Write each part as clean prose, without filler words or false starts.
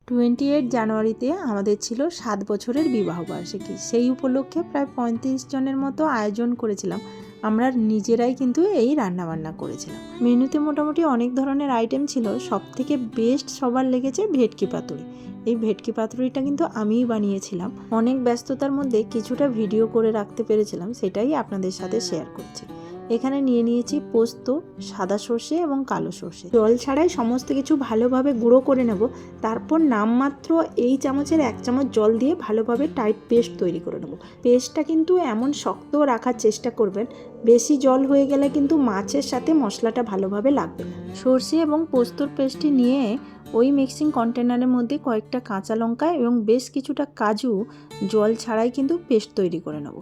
28 জানুয়ারিতে আমাদের ছিল 7 বছরের বিবাহবার্ষিকী। সেই উপলক্ষে প্রায় 35 জনের মতো আয়োজন করেছিলাম। আমরা নিজেরাই কিন্তু এই রান্নাবান্না করেছিলাম। মেনুতে মোটামুটি অনেক ধরনের আইটেম ছিল। সবথেকে বেস্ট সবার লেগেছে ভেটকি পাতুরি। এই ভেটকি পাতুরিটা কিন্তু আমিই বানিয়েছিলাম। অনেক ব্যস্ততার মধ্যে কিছুটা ভিডিও করে রাখতে পেরেছিলাম, সেটাই আপনাদের সাথে শেয়ার করছি। এখানে নিয়ে নিয়েছি পোস্ত, সাদা সর্ষে এবং কালো সর্ষে। জল ছাড়াই সমস্ত কিছু ভালোভাবে গুঁড়ো করে নেব। তারপর নামমাত্র এই চামচের 1 চামচ জল দিয়ে ভালোভাবে টাইট পেস্ট তৈরি করে নেব। পেস্টটা কিন্তু এমন শক্ত রাখার চেষ্টা করবেন, বেশি জল হয়ে গেলে কিন্তু মাছের সাথে মশলাটা ভালোভাবে লাগবে না। সর্ষে এবং পোস্তর পেস্টটি নিয়ে ওই মিক্সিং কন্টেনারের মধ্যে কয়েকটা কাঁচা লঙ্কা এবং বেশ কিছুটা কাজু জল ছাড়াই কিন্তু পেস্ট তৈরি করে নেব।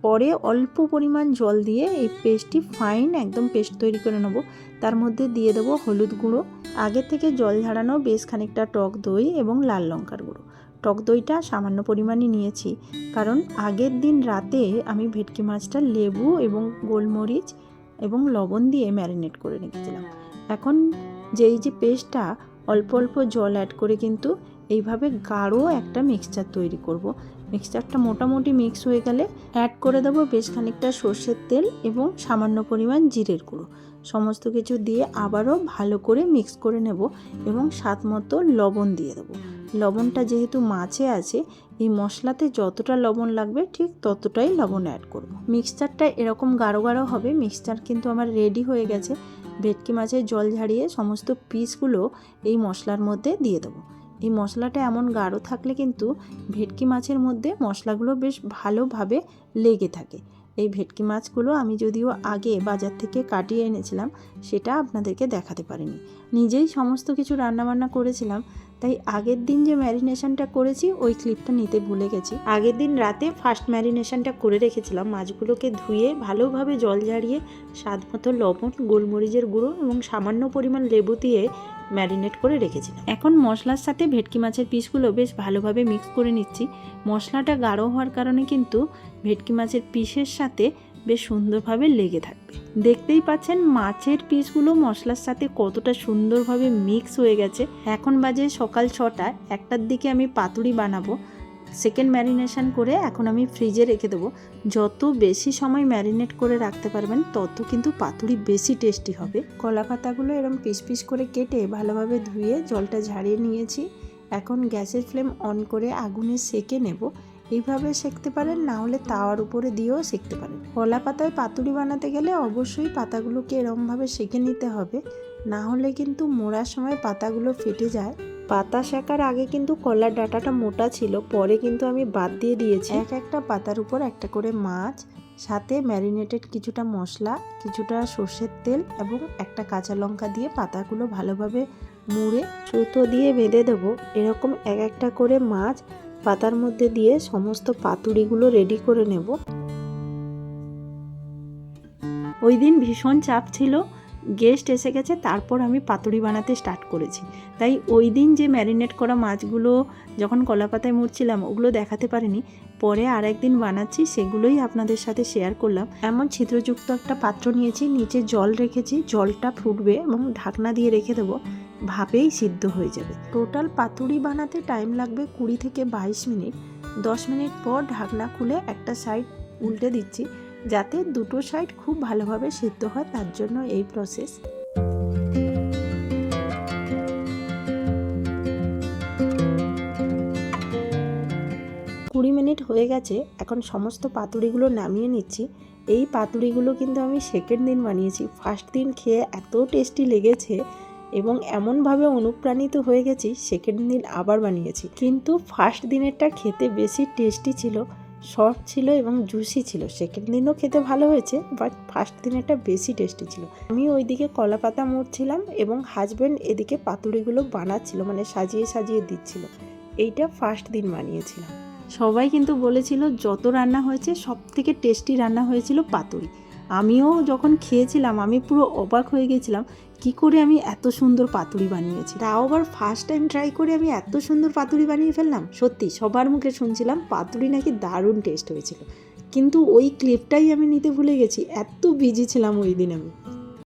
পরে অল্প পরিমাণ জল দিয়ে এই পেস্টটি ফাইন একদম পেস্ট তৈরি করে নেব। তার মধ্যে দিয়ে দেবো হলুদ গুঁড়ো, আগে থেকে জল ঝাড়ানো বেশ খানিকটা টক দই এবং লাল লঙ্কার গুঁড়ো। টক দইটা সামান্য পরিমাণে নিয়েছি, কারণ আগের দিন রাতে আমি ভেটকি মাছটা লেবু এবং গোলমরিচ এবং লবণ দিয়ে ম্যারিনেট করে রেখেছিলাম। এখন যে পেস্টটা অল্প অল্প জল অ্যাড করে কিন্তু এইভাবে গাঢ় একটা মিক্সচার তৈরি করব। মিক্সচারটা মোটামুটি মিক্স হয়ে গেলে অ্যাড করে দেবো বেশ খানিকটা সর্ষের তেল এবং সামান্য পরিমাণ জিরের গুঁড়ো। সমস্ত কিছু দিয়ে আবারও ভালো করে মিক্স করে নেব এবং স্বাদ মতো লবণ দিয়ে দেবো। লবণটা যেহেতু মাছে আছে, এই মশলাতে যতটা লবণ লাগবে ঠিক ততটাই লবণ অ্যাড করব। মিক্সচারটা এরকম গাঢ় গাঢ় হবে। মিক্সচার কিন্তু আমার রেডি হয়ে গেছে। ভেটকি মাছের জল ঝাড়িয়ে সমস্ত পিসগুলো এই মশলার মধ্যে দিয়ে দেবো। এই মশলাটা এমন গাঢ় থাকলে কিন্তু ভেটকি মাছের মধ্যে মশলাগুলো বেশ ভালোভাবে লেগে থাকে। এই ভেটকি মাছগুলো আমি যদিও আগে বাজার থেকে কাটিয়ে এনেছিলাম, সেটা আপনাদেরকে দেখাতে পারিনি। নিজেই সমস্ত কিছু রান্নাবান্না করেছিলাম, তাই আগের দিন যে ম্যারিনেশনটা করেছি ওই ক্লিপটা নিতে ভুলে গেছি। আগের দিন রাতে ফার্স্ট ম্যারিনেশনটা করে রেখেছিলাম। মাছগুলোকে ধুয়ে ভালোভাবে জল ঝাড়িয়ে স্বাদ মতো লবণ, গোলমরিচের গুঁড়ো এবং সামান্য পরিমাণ লেবু দিয়ে ম্যারিনেট করে রেখেছিলাম। এখন মশলার সাথে ভেটকি মাছের পিসগুলো বেশ ভালোভাবে মিক্স করে নিচ্ছি। মশলাটা গাঢ় হওয়ার কারণে কিন্তু ভেটকি মাছের পিসের সাথে বেশ সুন্দরভাবে লেগে থাকবে। দেখতেই পাচ্ছেন মাছের পিসগুলো মশলার সাথে কতটা সুন্দরভাবে মিক্স হয়ে গেছে। এখন বাজে সকাল 6টা, 1টার দিকে আমি পাতুরি বানাবো। সেকেন্ড ম্যারিনেশন করে এখন আমি ফ্রিজে রেখে দেবো। যত বেশি সময় ম্যারিনেট করে রাখতে পারবেন তত কিন্তু পাতুরি বেশি টেস্টি হবে। কলা পাতাগুলো এরকম পিস পিস করে কেটে ভালোভাবে ধুয়ে জলটা ঝাড়িয়ে নিয়েছি। এখন গ্যাসের ফ্লেম অন করে আগুনে সেঁকে নেব। এইভাবে সেঁকতে পারেন, না হলে তাওয়ার উপরে দিয়েও সেঁকতে পারেন। কলা পাতায় পাতুরি বানাতে গেলে অবশ্যই পাতাগুলোকে এরকমভাবে সেঁকে নিতে হবে, না হলে কিন্তু মোড়ার সময় পাতাগুলো ফেটে যায়। পাতা সেঁকার আগে কিন্তু কলার ডাঁটাটা মোটা ছিল, পরে কিন্তু আমি বাদ দিয়ে দিয়েছি। একটা পাতার উপর একটা করে মাছ, সাথে ম্যারিনেটেড কিছুটা মশলা, কিছুটা সর্ষের তেল এবং একটা কাঁচা লঙ্কা দিয়ে পাতাগুলো ভালোভাবে মুড়ে সুতো দিয়ে বেঁধে দেবো। এরকম একটা করে মাছ পাতার মধ্যে দিয়ে সমস্ত পাতুরিগুলো রেডি করে নেব। ওই দিন ভীষণ চাপ ছিল, গেস্ট এসে গেছে, তারপর আমি পাতুরি বানাতে স্টার্ট করেছি। তাই ওই দিন যে ম্যারিনেট করা মাছগুলো যখন কলা পাতায় মুড়ছিলাম ওগুলো দেখাতে পারিনি। পরে আর একদিন বানাচ্ছি, সেগুলোই আপনাদের সাথে শেয়ার করলাম। এমন ছিদ্রযুক্ত একটা পাত্র নিয়েছি, নিচে জল রেখেছি, জলটা ফুটবে এবং ঢাকনা দিয়ে রেখে দেবো, ভাপেই সিদ্ধ হয়ে যাবে। টোটাল পাতুরি বানাতে টাইম লাগবে 20 থেকে 22 মিনিট। 10 মিনিট পর ঢাকনা খুলে একটা সাইড উল্টে দিচ্ছি, যাতে দুটো সাইড খুব ভালোভাবে সিদ্ধ হয়, তার জন্য এই প্রসেস। 20 মিনিট হয়ে গেছে। এখন সমস্ত পাতুরিগুলো নামিয়ে নিচ্ছি। এই পাতুরিগুলো কিন্তু আমি সেকেন্ড দিন বানিয়েছি। ফার্স্ট দিন খেয়ে এত টেস্টি লেগেছে এবং এমনভাবে অনুপ্রাণিত হয়ে গেছি, সেকেন্ড দিন আবার বানিয়েছি। কিন্তু ফার্স্ট দিনেরটা খেতে বেশি টেস্টি ছিল, সফট ছিল এবং জুসি ছিল। সেকেন্ড দিনও খেতে ভালো হয়েছে, বাট ফার্স্ট দিনেরটা বেশি টেস্টি ছিল। আমি ওইদিকে কলা পাতা মুড়ছিলাম এবং হাজব্যান্ড এদিকে পাতুরিগুলো বানাচ্ছিল, মানে সাজিয়ে সাজিয়ে দিচ্ছিল। এইটা ফার্স্ট দিন বানিয়েছিলাম। সবাই কিন্তু বলেছিল যত রান্না হয়েছে সব থেকে টেস্টি রান্না হয়েছিল পাতুরি। আমিও যখন খেয়েছিলাম আমি পুরো অবাক হয়ে গেছিলাম, কি করে আমি এত সুন্দর পাতুরি বানিয়েছি। তাও আবার ফার্স্ট টাইম ট্রাই করে আমি এত সুন্দর পাতুরি বানিয়ে ফেললাম। সত্যি সবার মুখে শুনছিলাম পাতুরি নাকি দারুণ টেস্ট হয়েছিল, কিন্তু ওই ক্লিপটাই আমি নিতে ভুলে গেছি, এত বিজি ছিলাম ওই দিন আমি।